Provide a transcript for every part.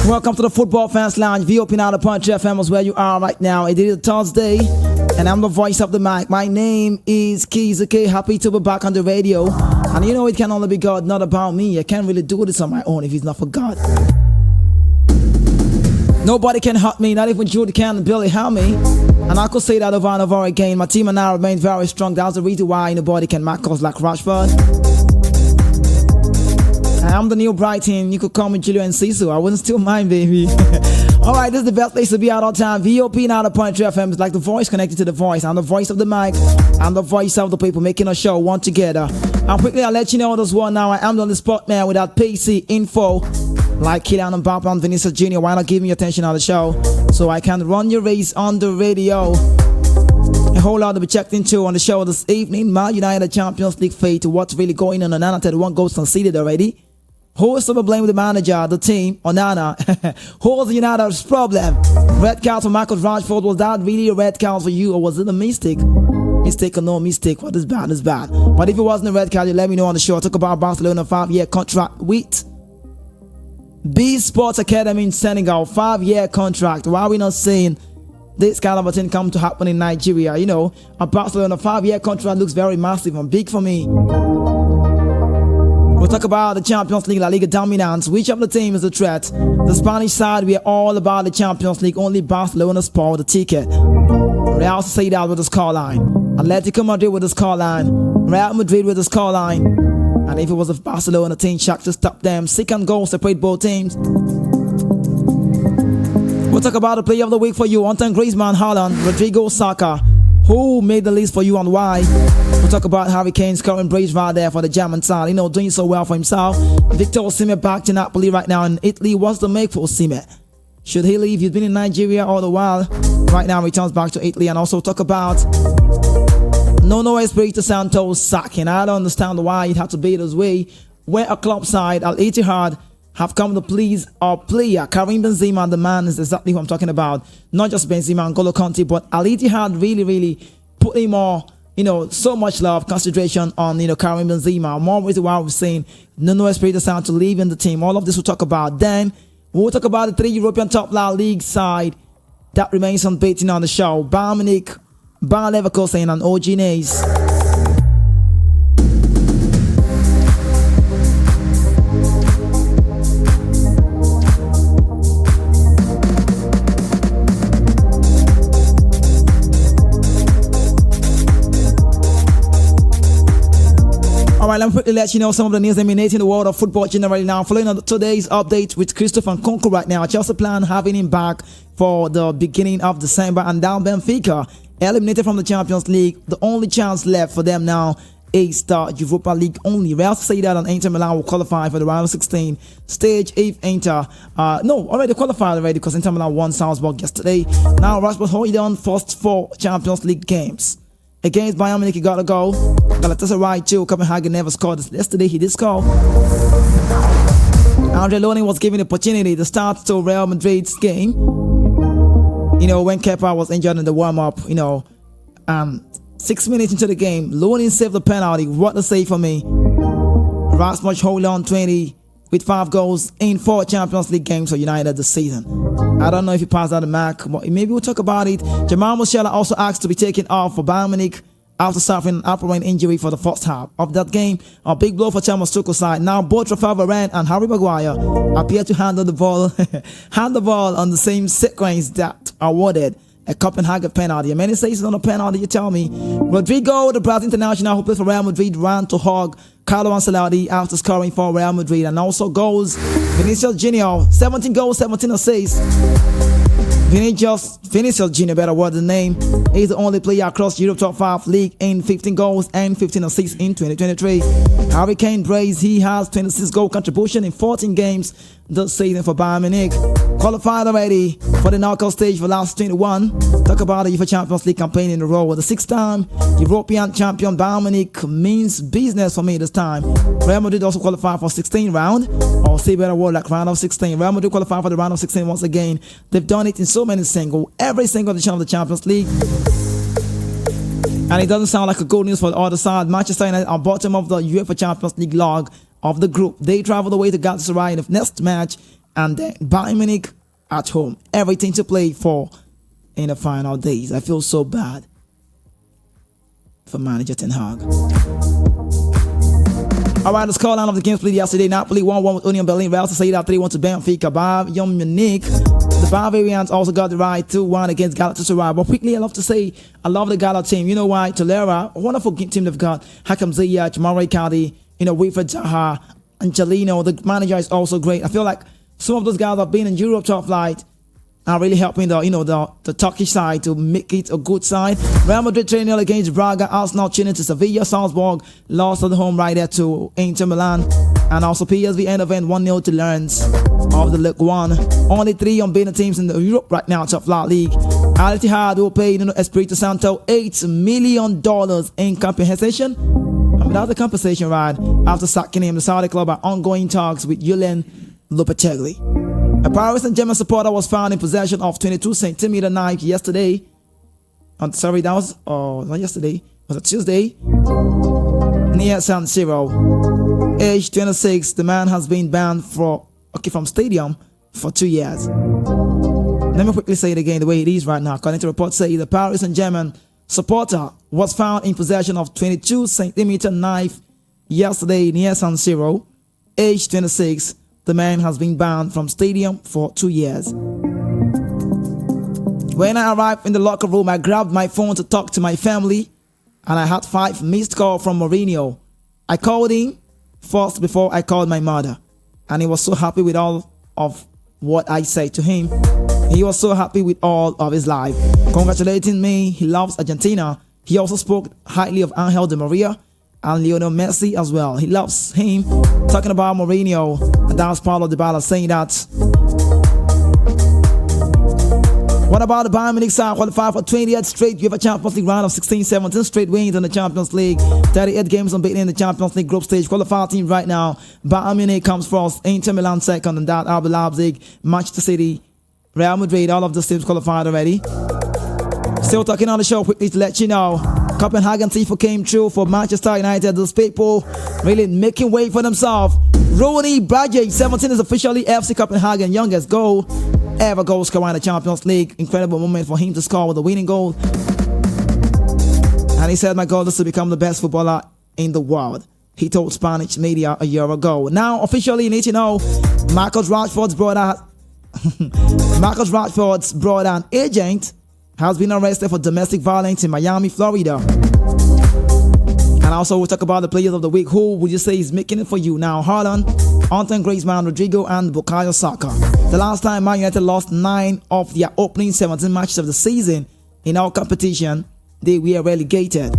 Welcome to the Football Fans Lounge. VOP now the Punch FM is where you are right now. It is Thursday, and I'm the voice of the mic. My name is Keys. Okay, happy to be back on the radio. And you know it can only be God, not about me. I can't really do this on my own if it's not for God. Nobody can hurt me, not even Jude can Billy help me. And I could say that over and over again. My team and I remain very strong. That's the reason why nobody can mark us like Rashford. I'm the new Brighton. You could call me Julio and Ciso. I wouldn't still mind, baby. Alright, this is the best place to be at all time. VOP now the Punch FM is like the voice connected to the voice. I'm the voice of the mic. I'm the voice of the people making a show one together. And quickly I'll let you know this one now. I am on the spot man without PC info. Like Kylian Mbappe and Vinicius Jr. Why not give me attention on the show so I can run your race on the radio? A whole lot to be checked into on the show this evening. Man United Champions League fate. What's really going on? Onana 31 goals conceded already. Who is to blame the manager, the team, Onana? Who was United's problem? Red card for Marcus Rashford. Was that really a red card for you, or was it a mistake? Mistake or no mistake? What is bad is bad. But if it wasn't a red card, you let me know on the show. I talk about Barcelona 5-year contract with B Sports Academy in Senegal. 5-year contract. Why are we not saying this kind of a thing come to happen in Nigeria? You know, a Barcelona 5-year contract looks very massive and big for me. We'll talk about the Champions League, La Liga dominance. Which of the team is a threat? The Spanish side, we are all about the Champions League. Only Barcelona spoiled the ticket. Real Sociedad with the scoreline. Atletico Madrid with the scoreline. Real Madrid with the scoreline. And if it was a Barcelona team, shocked to stop them. Second goal separate both teams. We'll talk about the player of the week for you. Antoine Griezmann, Haaland, Rodrigo Saka. Who made the list for you and why? We'll talk about Harry Kane scoring brace right there for the German side. You know, doing so well for himself. Victor Osimhen back to Napoli right now in Italy. What's the make for Osimhen? Should he leave? He's been in Nigeria all the while. Right now, returns back to Italy. And also talk about Nuno Espirito Santos sacking. I don't understand why it had to be this way. Where a club side, Al Ittihad, have come to please our player, Karim Benzema. The man is exactly who I'm talking about. Not just Benzema and N'Golo Kanté, but Al Ittihad really put him more, so much love, consideration on, Karim Benzema. More reason why we're saying Nuno Espirito Santo leaving the team. All of this we'll talk about. Then we'll talk about the 3 European top league side that remains unbeaten on the show. Bayern Munich, Bayer Leverkusen, and OG Nays. Alright, let me quickly let you know some of the news emanating the world of football generally now. Following on today's update with Christopher Nkunku right now, Chelsea plan having him back for the beginning of December, and down Benfica, eliminated from the Champions League. The only chance left for them now is the Europa League only. Real Sociedad and Inter Milan will qualify for the round of 16 stage if Inter, already qualified already because Inter Milan won Salzburg yesterday. Now Rasmus Højlund first 4 Champions League games. Against Bayern Munich, he got a goal. Galatasaray too. Copenhagen never scored. Yesterday, he did score. Andre Loning was given the opportunity to start to Real Madrid's game. When Kepa was injured in the warm-up, 6 minutes into the game, Loning saved the penalty. What a save for me. Rasmus Højlund, 20, with 5 goals in 4 Champions League games for United this season. I don't know if he passed out the mark, but maybe we'll talk about it. Jamal Musiala also asked to be taken off for Bayern Munich after suffering an upper brain injury for the first half of that game. A big blow for Thomas Tuchel's side. Now both Rafael Varane and Harry Maguire appear to handle the ball on the same sequence that awarded a Copenhagen penalty. And many say it's not a penalty, you tell me. Rodrigo, the Brazil international who plays for Real Madrid, ran to hug Carlo Ancelotti after scoring for Real Madrid. And also goals, Vinicius Jr., 17 goals, 17 assists. Vinicius Jr., better word the name, is the only player across Europe top 5 league in 15 goals and 15 assists in 2023. Harry Kane brace, he has 26 goal contribution in 14 games this season for Bayern Munich. Qualified already for the knockout stage for last 21. Talk about the UEFA Champions League campaign in a row. With the 6th-time European champion Bayern Munich means business for me this time. Real Madrid also qualified for 16 round, or say better word like round of 16. Real Madrid qualified for the round of 16 once again. They've done it in so many every single edition of the Champions League. And it doesn't sound like a good news for the other side. Manchester United are bottom of the UEFA Champions League log of the group. They travel away to Galatasaray in the next match and then Bayern Munich at home. Everything to play for in the final days. I feel so bad for manager Ten Hag. Alright, the scoreline of the games played yesterday. Napoli 1-1 with Union Berlin. Real Sociedad 3-1 to Benfica. Bayern Munich. The Bavarians also got the right 2-1 against Galatasaray. But quickly, I love to say, I love the Gala team. You know why? Tolera, a wonderful team they've got. Hakam Ziyech, Mauro Icardi, Wilfred Zaha, Angelino. The manager is also great. I feel like some of those guys have been in Europe top flight are really helping the Turkish side to make it a good side. Real Madrid 3-0 against Braga. Arsenal tuning to Sevilla. Salzburg lost at home right there to Inter Milan. And also PSV end event 1-0 to Lens of the League One. Only 3 unbeaten teams in the Europe right now, top flight league. Al Ittihad will pay Espirito Santo $8 million in compensation. That's the compensation, right? After sacking him, the Saudi club are ongoing talks with Julian Lopetegui. A Paris Saint-Germain supporter was found in possession of 22-centimeter knife yesterday. Sorry, that was not yesterday. Was it Tuesday? Near San Siro. Age 26, the man has been banned from stadium for 2 years. Let me quickly say it again the way it is right now. According to reports, say the Paris Saint-Germain supporter was found in possession of 22-centimeter knife yesterday near San Siro. Age 26. The man has been banned from stadium for 2 years. When I arrived in the locker room, I grabbed my phone to talk to my family, and I had 5 missed calls from Mourinho. I called him first before I called my mother, and he was so happy with all of what I said to him. He was so happy with all of his life, congratulating me. He loves Argentina. He also spoke highly of Angel Di Maria and Lionel Messi as well. He loves him. Talking about Mourinho, and that was Paulo Dybala saying that. What about the Bayern Munich side? Qualified for 28th straight UEFA Champions League round of 16, 17 straight wins in the Champions League. 38 games unbeaten in the Champions League group stage. Qualified team right now. Bayern Munich comes first. Inter Milan second, and that RB Leipzig, Manchester City, Real Madrid. All of the teams qualified already. Still talking on the show quickly to let you know. Copenhagen Tifo came through for Manchester United. Those people really making way for themselves. Rooney Brajic, 17 is officially FC Copenhagen youngest goal ever goal scorer in the Champions League. Incredible moment for him to score with a winning goal. And he said, my goal is to become the best footballer in the world. He told Spanish media a year ago. Now, officially, you need to know, Marcus Rashford's brother and agent has been arrested for domestic violence in Miami, Florida. And also we'll talk about the players of the week. Who would you say is making it for you now? Haaland, Antoine Griezmann, Rodrigo, and Bukayo Saka. The last time Man United lost 9 of their opening 17 matches of the season in our competition, they were relegated.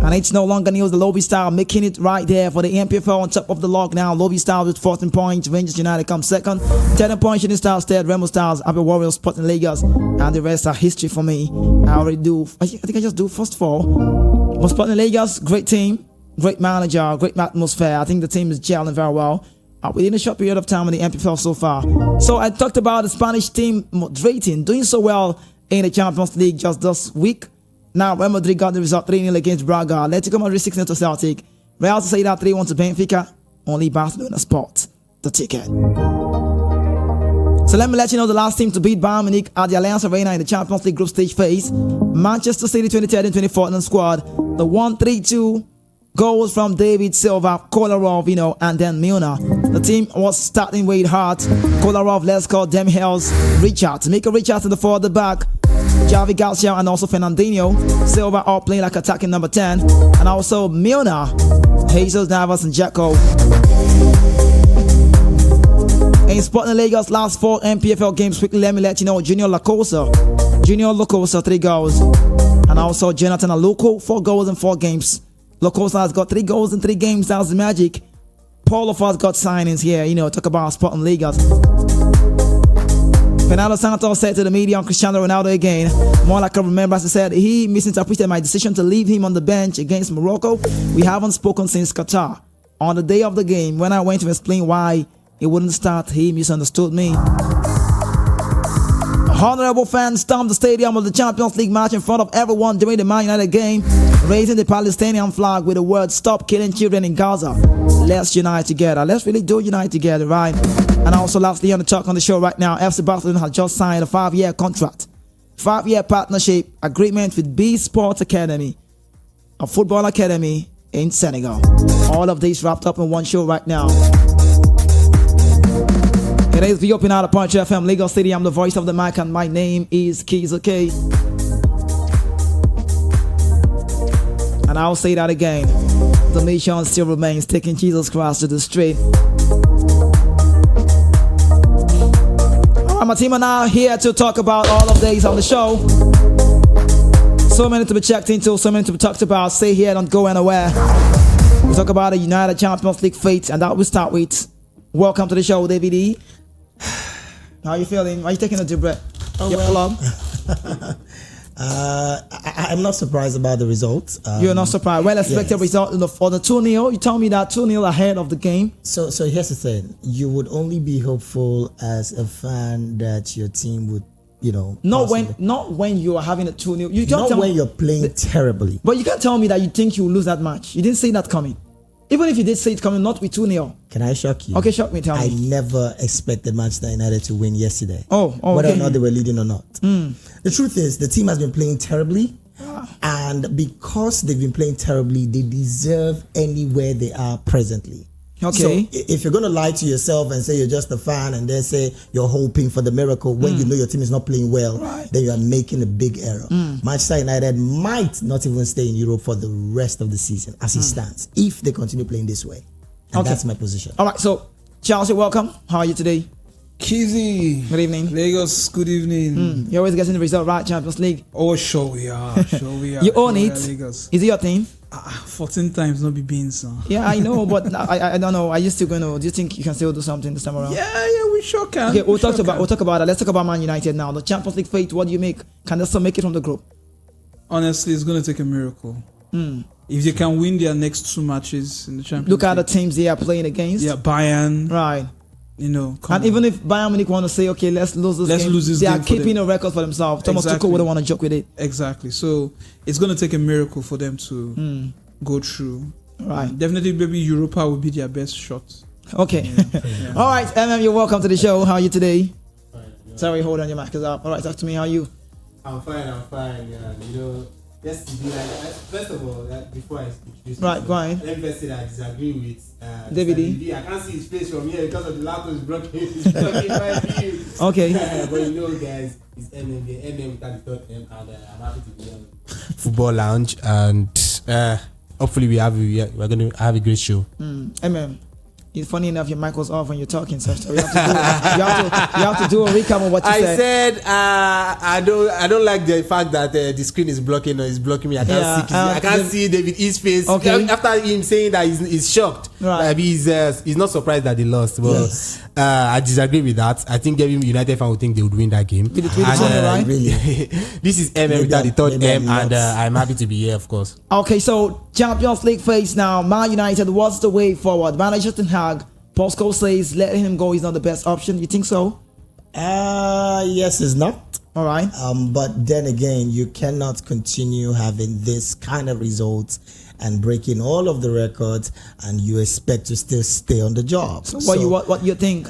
And it's no longer news. The Lobby Stars making it right there for the MPFL on top of the log now. Lobby Stars with 14 points. Rangers United comes second. 10 points. Shooting Stars third. Remo Stars, Abel Warriors, Sporting Lagos. And the rest are history for me. I think I just do first 4. But Sporting Lagos, great team, great manager, great atmosphere. I think the team is gelling very well within a short period of time in the MPFL so far. So I talked about the Spanish team moderating, doing so well in the Champions League just this week. Now, Real Madrid got the result 3-0 against Braga. Atletico Madrid 6-0 to Celtic. Real Sociedad 3-1 to Benfica. Only Barcelona spot the ticket. So let me let you know the last team to beat Bayern Munich at the Allianz Arena in the Champions League group stage phase. Manchester City 2013-2014 squad. The 1-3-2 goals from David Silva, Kolarov, and then Milner. The team was starting with Hart, Kolarov, Lesko, Demhels, Richards. Mika Richards in the forward the back. Javi Garcia and also Fernandinho. Silva all playing like attacking number 10. And also Milner, Jesus Navas and Jacko. In Sporting Lagos last 4 MPFL games, quickly let me let you know, Junior Locosa 3 goals. And also Jonathan Aluko 4 goals in 4 games. Locosa has got 3 goals in 3 games. That's the magic. Paul of us got signings here, talk about Sporting Lagos. Fernando Santos said to the media on Cristiano Ronaldo again, more like a remembrance, he said he misinterpreted my decision to leave him on the bench against Morocco. We haven't spoken since Qatar. On the day of the game, when I went to explain why he wouldn't start, he misunderstood me. Honorable fans stormed the stadium of the Champions League match in front of everyone during the Man United game, raising the Palestinian flag with the words, "Stop killing children in Gaza. Let's unite together." Let's really do unite together, right? And also lastly on the talk on the show right now, FC Barcelona has just signed a 5-year contract, 5-year partnership agreement with B Sports Academy, a football academy in Senegal. All of these wrapped up in one show right now. It is the Open Out of Punch FM, Lagos City. I'm the voice of the mic and my name is Keys, okay? And I'll say that again. The mission still remains taking Jesus Christ to the street. Alright, my team are now here to talk about all of these on the show. So many to be checked into, so many to be talked about. Stay here, don't go anywhere. We talk about the United Champions League fate, and that we start with. Welcome to the show, David E. How are you feeling? Are you taking a deep breath? Oh, well. I'm not surprised about the result. You're not surprised. Well expected result for the 2-0. You tell me that 2-0 ahead of the game. So here's the thing. You would only be hopeful as a fan that your team would, not when you are having a 2-0. You not when you're playing terribly. But you can't tell me that you think you will lose that match. You didn't see that coming. Even if you did see it coming, not with 2-0. Can I shock you? Okay, shock me. Tell me. I never expected Manchester United to win yesterday. Whether or not they were leading or not. The truth is, the team has been playing terribly. And because they've been playing terribly, they deserve anywhere they are presently. Okay. So if you're going to lie to yourself and say you're just a fan and then say you're hoping for the miracle when you know your team is not playing well, then you are making a big error. Manchester United might not even stay in Europe for the rest of the season as it stands if they continue playing this way. And that's my position. All right, so Chelsea, welcome. How are you today? Kizzy. Good evening. Lagos, good evening. You're always getting the result right, Champions League. Oh, sure we are. You own it. Lagos. Is it your team? 14 times, not be beans. Yeah, I know, but I don't know. Are you still going to? Do you think you can still do something this time around? Yeah, we sure can. Okay, we'll talk about that. Let's talk about Man United now. The Champions League fate. What do you make? Can they still make it from the group? Honestly, it's going to take a miracle. If they can win their next 2 matches in the Champions Look League. at the teams they are playing against. Yeah, Bayern. Right. And even if Bayern Munich want to say, okay, let's lose this game, they are keeping a record for themselves. Thomas Tuchel wouldn't want to joke with it. Exactly. So it's going to take a miracle for them to go through. Right. Definitely, maybe Europa will be their best shot. Okay. Yeah. All right, MM, you're welcome to the show. How are you today? Fine. Sorry, hold on, your mic is up. All right, talk to me. How are you? I'm fine. Yeah. Yesterday, first of all, before I introduce right, go ahead. Let me first say that I disagree with David. I can't see his face from here because of the laptop is blocking. It's blocking my view. Okay. But guys, it's MM. The MM without the third M, and I'm happy to be on Football Lounge, and hopefully we're going to have a great show. MM. It's funny enough, your mic was off when you're talking, so you have to do a recap of what you said. I said I don't like the fact that the screen is blocking or is blocking me. I can't see David E's face. Okay. After him saying that he's shocked, right. He's not surprised that they lost. But yes. I disagree with that. I think every United fan would think they would win that game. Right? Really, this is MM without the third M, and I'm happy to be here, of course. Okay, so Champions League phase now. Man United, what's the way forward? Manager Ten Hag, Posco says letting him go is not the best option. You think so? Yes, it's not. All right. But then again, you cannot continue having this kind of results and breaking all of the records, and you expect to still stay on the job. So what you think?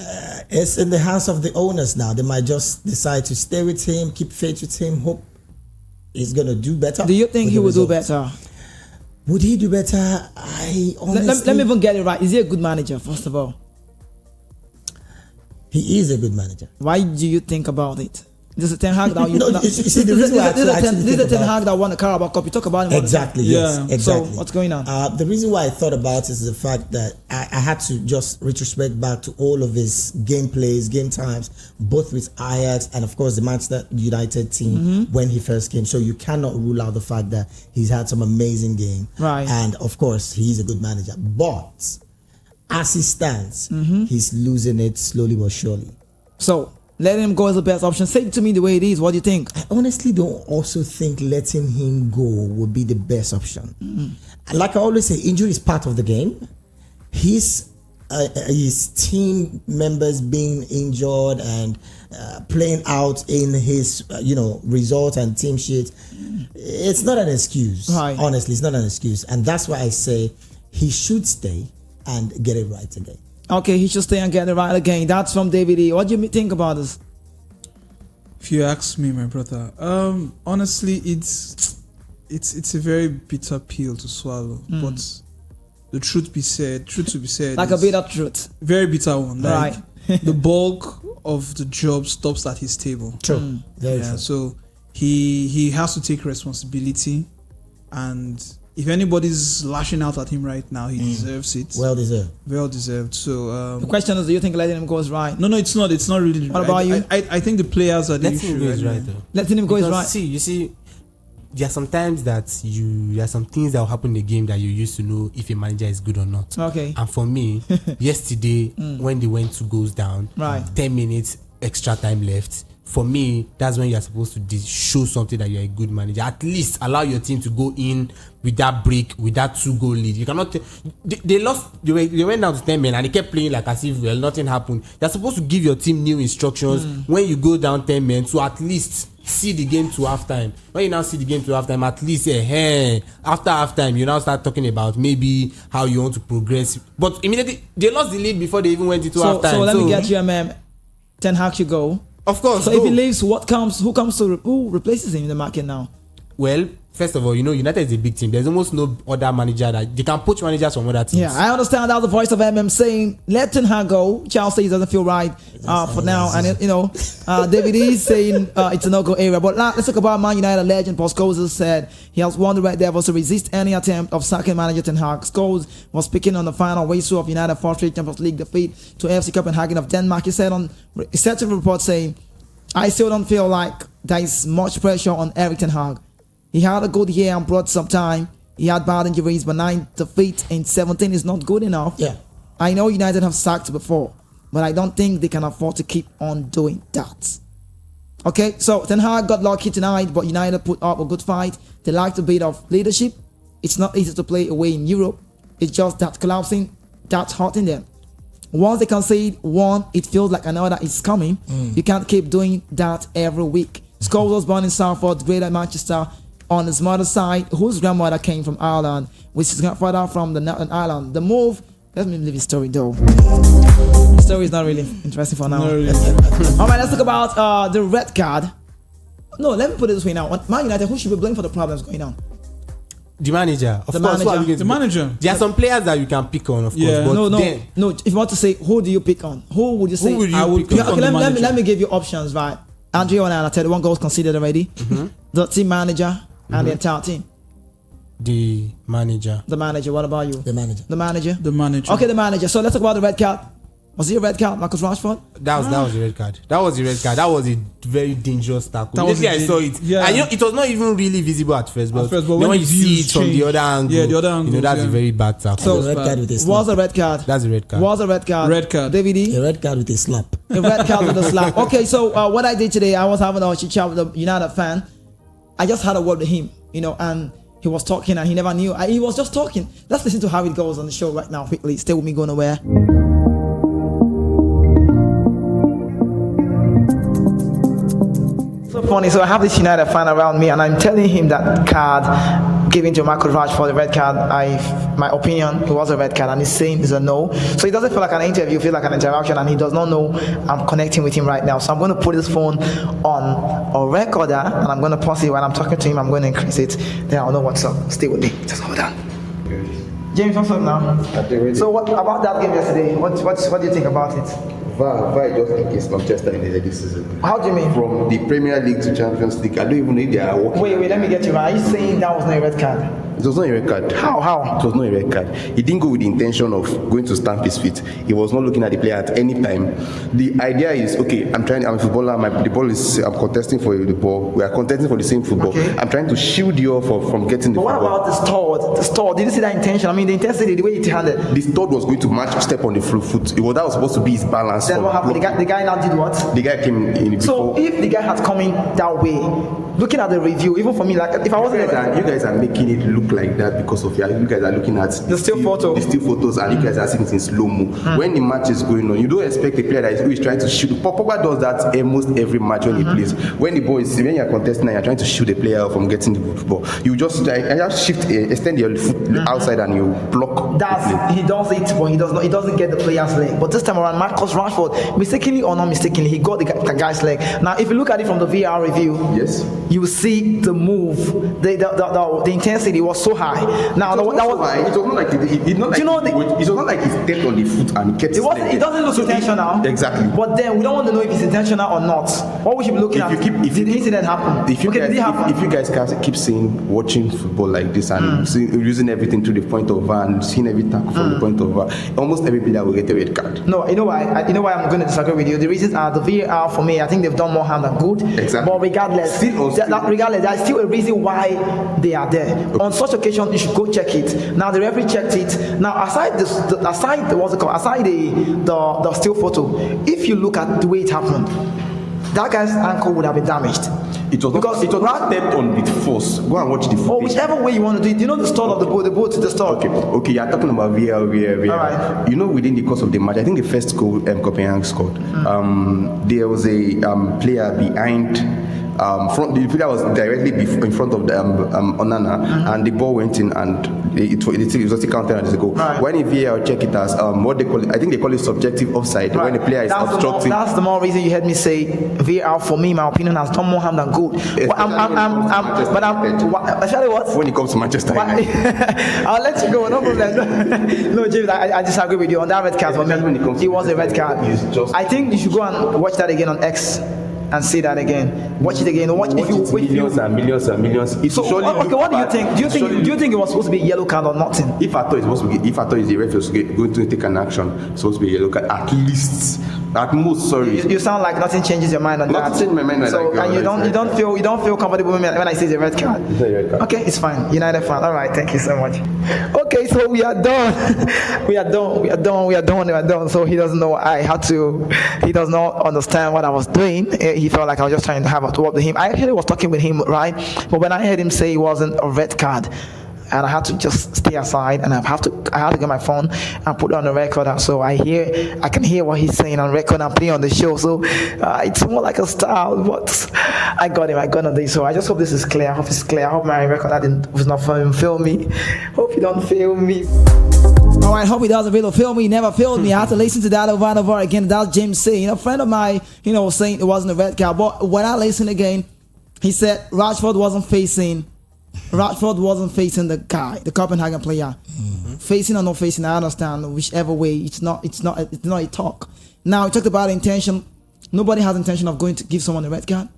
It's in the hands of the owners now. They might just decide to stay with him, keep faith with him, hope he's gonna do better. Do you think he will do better? Would he do better? I honestly... Let me even get it right. Is he a good manager, first of all? He is a good manager. Why do you think about it? This is Ten Hag that you see the reason why this is Ten Hag that won the Carabao Cup. You talk about him. Exactly. Yes. Yeah. Exactly. So what's going on? The reason why I thought about it is the fact that I had to just retrospect back to all of his game plays, game times, both with Ajax and of course the Manchester United team when he first came. So you cannot rule out the fact that he's had some amazing game. Right. And of course he's a good manager. But as he stands, he's losing it slowly but surely. So letting him go is the best option. Say it to me the way it is. What do you think? I honestly don't also think letting him go would be the best option. Like I always say, injury is part of the game. His team members being injured and playing out in his result and team sheet, it's not an excuse. Right. Honestly, it's not an excuse. And that's why I say he should stay and get it right again. Okay, he should stay and get it right again. That's from David E. What do you think about this? If you ask me, my brother, honestly, it's a very bitter pill to swallow. But the truth to be said, Like a bitter truth. very bitter one. Like Right. the bulk of the job stops at his table. True. Very Yeah, true. so he has to take responsibility, and if anybody's lashing out at him right now, he deserves it. Well deserved. Well deserved. So The question is, do you think letting him go is right? no, it's not. It's not really. What about you? I think the players are the Letting him issue. go is right right now. though. Letting him go is Because right. you see, there are sometimes that there are some things that will happen in the game that you used to know if a manager is good or not. Okay. And for me, yesterday when they went 2 goals down, Right. 10 minutes extra time left. For me, that's when you're supposed to show something that you're a good manager. At least allow your team to go in with that break, with that 2-goal lead. You cannot. They lost. They went down to 10 men and they kept playing like as if nothing happened. You're supposed to give your team new instructions when you go down 10 men to at least see the game to halftime. When you now see the game to halftime, at least after halftime, you now start talking about maybe how you want to progress. But immediately they lost the lead before they even went into halftime. So let me get you, Ten Hag should go. Of course. So if he leaves, who replaces him in the market now? Well, first of all, United is a big team. There's almost no other manager that they can poach managers from other teams. Yeah, I understand that the voice of MM saying let Ten Hag go. Chelsea doesn't feel right for now, and David E is saying it's a no-go area. But let's talk about Man United legend Paul Scholes said he has warned the Red Devils to resist any attempt of sacking manager Ten Hag. Scholes was speaking on the final whistle of United 4th Champions League defeat to FC Copenhagen of Denmark. He said to the report saying, "I still don't feel like there is much pressure on Erik Ten Hag. He had a good year and brought some time. He had bad injuries, but 9 defeats in 17 is not good enough. Yeah. I know United have sacked before, but I don't think they can afford to keep on doing that." Okay, so Ten Hag got lucky tonight, but United put up a good fight. They like a bit of leadership. It's not easy to play away in Europe. It's just that collapsing, that's hurting them. Once they concede one, it feels like another is coming. You can't keep doing that every week. Scholes was born in Salford, Greater Manchester, on his mother's side, whose grandmother came from Ireland, which is grandfather from the Northern Ireland. The move, let me leave his story though. The story is not really interesting for now. No, really. All right, let's talk about the red card. No, let me put it this way now. Man United, who should be blamed for the problems going on? The manager. Of The course, who are manager. we going to The blame? manager. There are some players that you can pick on, of course. Yeah. But No. If you want to say, who do you pick on? Who would you say? Who would you I would pick pick on? on the manager. Let me give you options, right? Andrea Onana, 31 goals conceded already. The team manager and the entire team. The manager. The manager, what about you? The manager. The manager? The manager. Okay, the manager. So let's talk about the red card. Was it a red card, Marcus Rashford? That was the red card. That was the red card. That was a very dangerous tackle. That was Immediately I saw it. yeah. And it was not even really visible at first, but, first, but then when when the you see views it from the change. other angle, Yeah, the other angle, that's yeah. a very bad tackle. So- A red card with a slap. Was a red card? That's a red card. Was a red card? Red card. David E? A red card with a slap. A red card with a slap. Okay, so what I did today, I was having a chit chat with a United fan. I just had a word with him, and he was talking and he never knew. He was just talking. Let's listen to how it goes on the show right now quickly. Stay with me, go nowhere. So funny. So I have this United fan around me and I'm telling him that card given to Marcus Rashford, the red card, my opinion, it was a red card and he's saying it's a no. So it doesn't feel like an interview, it feels like an interaction and he does not know I'm connecting with him right now. So I'm going to put his phone on a recorder and I'm going to pause it while I'm talking to him. I'm going to increase it. Then I'll know what's up. Stay with me. Just hold on. James, what's up now? So what about that game yesterday? What do you think about it? VAR just in case Manchester United this season. How do you mean? From the Premier League to Champions League, I don't even know if they are working. Wait, let me get you right. Are you saying that was not a red card? It was not a red card. How? It was not a red card. He didn't go with the intention of going to stamp his feet. He was not looking at the player at any time. The idea is, okay, I'm a footballer, I'm contesting for the ball. We are contesting for the same football. Okay. I'm trying to shield you off from getting the But what football. about the stall? Did you see that intention? I mean, the intensity, the way it handled. The stud was going to match step on the foot. That was supposed to be his balance. Then what happened? The guy now did what? The guy came in So before. if the guy had come in that way, looking at the review, even for me, like if I wasn't You guys are making it look look like that because of you guys are looking at The still photo. the still photos, and you guys are seeing it in slow-mo. When the match is going on, you don't expect a player who is trying to shoot. Pogba does that almost every match when he plays. When you're contesting and you're trying to shoot a player from getting the ball, you just extend your foot outside and you block. He does it, but he doesn't get the player's leg. But this time around, Marcus Rashford, mistakenly or not mistakenly, he got the guy's leg. Now, if you look at it from the VR review, yes, you will see the move, the intensity was so high. Now, it was not like he stepped on the foot and he kept it doesn't look intentional. Exactly. But then we don't want to know if it's intentional or not. What we should be looking at if the incident happened. If you guys keep watching football like this and using everything to the point of VAR and seeing every tackle from the point of VAR, almost every player will get a red card. No, you know why I'm going to disagree with you. The reasons are the VAR for me. I think they've done more harm than good. Exactly. But regardless, there's still a reason why they are there. Okay. On such occasion, you should go check it. Now the referee checked it. Now aside the still photo, if you look at the way it happened, that guy's ankle would have been damaged. It was not stepped on with force. Go and watch the footage. Or whichever way you want to do it. You know the stall of the boat to the stall. Okay, you're talking about VAR. Right. You know, within the course of the match, I think the first goal Copenhagen scored. There was a player behind. The player was directly in front of the Onana, and the ball went in, and it was still counted as a goal. Right. When the VAR check it as what they call it, I think they call it subjective offside. Right. When the player is obstructing. That's the more reason you heard me say VAR for me, my opinion, has done more harm than good. Especially what? When it comes to Manchester United. I'll let you go. No problem. No, James, I disagree with you on that red card. For me, it was a red card. I think you should go and watch that again on X. And see that again. Watch it again. Watch if you millions and millions and millions. What do you think? Do you think it was supposed to be a yellow card or nothing? If I thought the ref was going to take an action, it's supposed to be a yellow card at least. At most, sorry. You sound like nothing changes your mind on that. Nothing changes my mind. So and you don't feel comfortable when I say the red card. It's a red card. Okay, it's fine. United fan. All right, thank you so much. Okay, so we are done. we are done. So he doesn't know he does not understand what I was doing. He felt like I was just trying to have a talk with him. I actually was talking with him, right? But when I heard him say it wasn't a red card, and I had to just stay aside, and I had to get my phone and put it on the record. So I can hear what he's saying on record and play on the show. So it's more like a style, but I got on this. So I just hope this is clear. I hope it's clear. I hope my record was not fail me. Hope you don't fail me. All right, hope he doesn't really fail me. He never failed me. I had to listen to that over and over again. That's James saying. A friend of mine, was saying it wasn't a red card. But when I listened again, he said Rashford wasn't facing the guy, the Copenhagen player. Facing or not facing, I understand. Whichever way, it's not a talk. Now, we talked about intention. Nobody has intention of going to give someone a red card.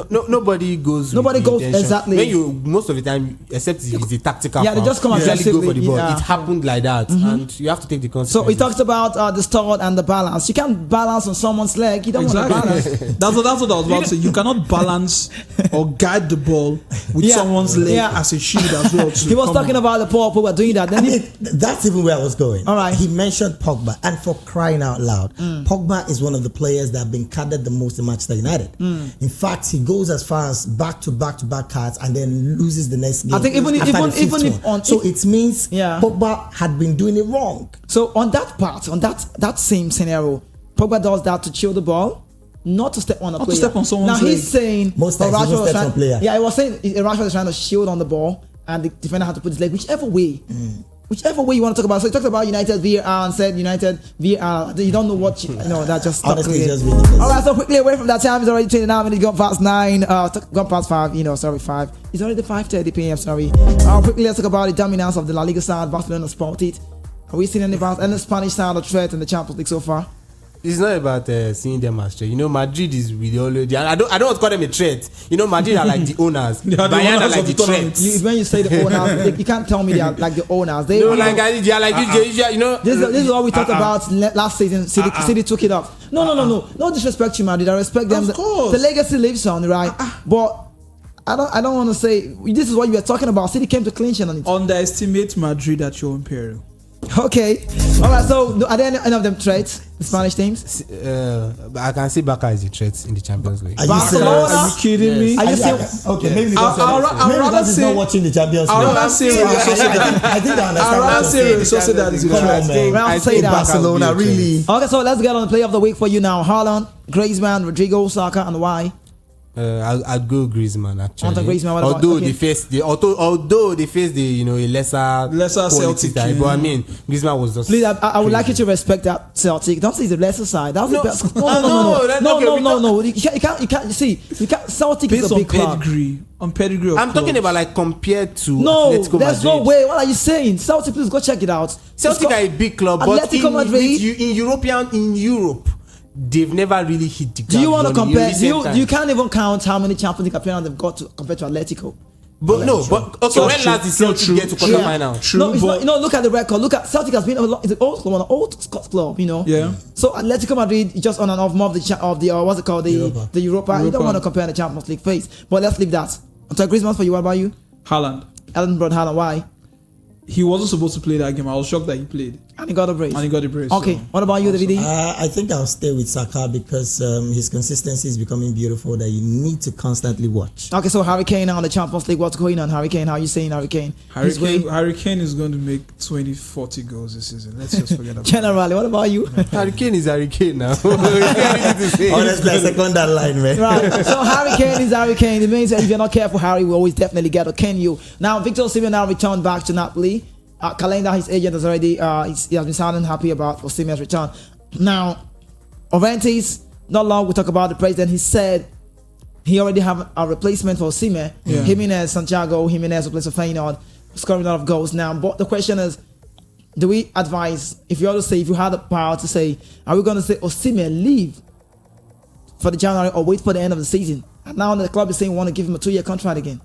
Nobody goes. Nobody goes exactly. When most of the time, except if it's a tactical. Yeah, they just come aggressively. Go for the ball. Yeah. It happened like that, and you have to take the consequences. So we talked about the start and the balance. You can't balance on someone's leg. You don't want to balance. That's what I was about to say. You cannot balance or guide the ball with someone's leg as a shield as well. He was talking about the poor people doing that. Then that's even where I was going. All right. He mentioned Pogba, and for crying out loud, Pogba is one of the players that have been carded the most in Manchester United. In fact, he goes as far as back to back cards and then loses the next game. I think even so it means Pogba had been doing it wrong. So on that part, on that same scenario, Pogba does that to chill the ball, not to step on a player. To step on someone's now he's saying most times he steps on player. Yeah, he was saying Rashford is trying to shield on the ball, and the defender had to put his leg whichever way. Whichever way you want to talk about. So he talked about United VAR and said United VAR. You don't know what that just stuck. Honestly, just ridiculous. All right, so quickly away from that time. It's already 29 minutes. Gone past 9. Gone past 5. 5. It's already 5:30 p.m. Sorry. Quickly let's talk about the dominance of the La Liga side. Barcelona spotted. Are we seeing any Spanish side of threat in the Champions League so far? It's not about seeing them as threat. Madrid is with all the. I don't want to call them a threat. Madrid are like the owners. Bayern are like the threats. When you say the owners, you can't tell me they are like the owners. They are like This is what we talked about last season. City took it off. No disrespect to Madrid. I respect them. Of course. The legacy lives on, right? But I don't want to say this is what you were talking about. City came to clinch on it. Underestimate Madrid at your own peril. Okay. All right. So, are there any of them threats? The Spanish teams? But I can see Barca is a threat in the Champions League. Are you Barcelona? Are you kidding me? Are you saying? still? Okay, maybe I'll maybe rather that is say- not watching the Champions I'll League. rather say Real I Sociedad. I think I understand I'll what rather you're say saying. Real Sociedad is a Come threat. on, man. I'll I say think that. Barca will be a Barcelona, threat. really. Okay, so let's get on the player of the week for you now. Haaland, Griezmann, Rodrigo, Saka, and why? I'd go Griezmann actually. Anton Griezmann, what about- although okay. they face the a lesser quality Celtic, side, yeah. but I mean Griezmann was just. Please, I would like you crazy. to respect that Celtic. Don't say the lesser side. That's No, the best. no, okay, No. You can't. See, you can't. Celtic is Based a on big club. pedigree. On pedigree of I'm talking clubs. about like compared to No, Atletico there's Madrid. no way. What are you saying? Celtic, please go check it out. Celtic are a big club, but Atletico Madrid. in Europe, they've never really hit the ground. Do you want to running in compare? recent times. You can't even count how many Champions League appearances they've got to compared to Atletico. But no, but okay. So When true, last did so Celtic true. get to True. quarterfinal? True, No, it's but not. Look at the record. Look at Celtic has been a lot. It's an old club, an old Scots club. Yeah. So Atletico Madrid is just on and off more of the what's it called Europa. the Europa. You don't want to compare the Champions League phase. But let's leave that. So Griezmann for you. What about you? Haaland. Ellen brought Haaland. Why? He wasn't supposed to play that game. I was shocked that he played. And he got a brace. And he got the brace. Okay. so- What about you, David? I think I'll stay with Saka because his consistency is becoming beautiful that you need to constantly watch. Okay, so Harry Kane now in the Champions League. What's going on, Harry Kane? How are you saying Harry Kane? His way? Harry Kane is going to make 20, 40 goals this season. Let's just forget about it. Generally, what about you? Harry Kane is Harry Kane now. Honestly, Honestly, I second that line, man. Right. So Harry Kane is Harry Kane. It means that if you're not careful, Harry will always definitely get a Ken you. Now, Victor Osimhen now returned back to Napoli. Calendar, his agent has already he has been sounding happy about Osimhen's return. Now, Oventis, not long we talk about the president. He said he already have a replacement for Osimhen. Yeah. Jimenez, Santiago Jimenez replaced for Feyenoord, scoring a lot of goals now. But the question is, do we advise, if you had the power to say, are we going to say Osimhen leave for the January or wait for the end of the season? And now the club is saying we want to give him a 2-year contract again.